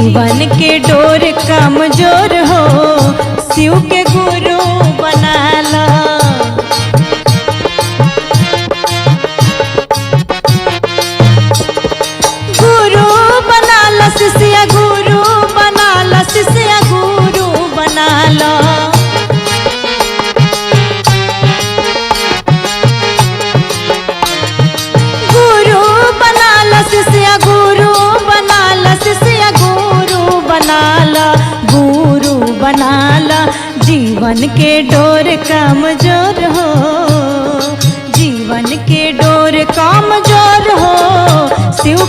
जीवन के डोर कमजोर हो, शिव के गुरु बनाला। गुरु बनाला शिष्य गुरु बनाला, शिष्य गुरु बनाला। गुरु बनाला शिष्य गुरु बनाला, शिष्य गुरु बनाला, गुरु बनाला। जीवन के डोर कमजोर हो, जीवन के डोर कमजोर हो, शिव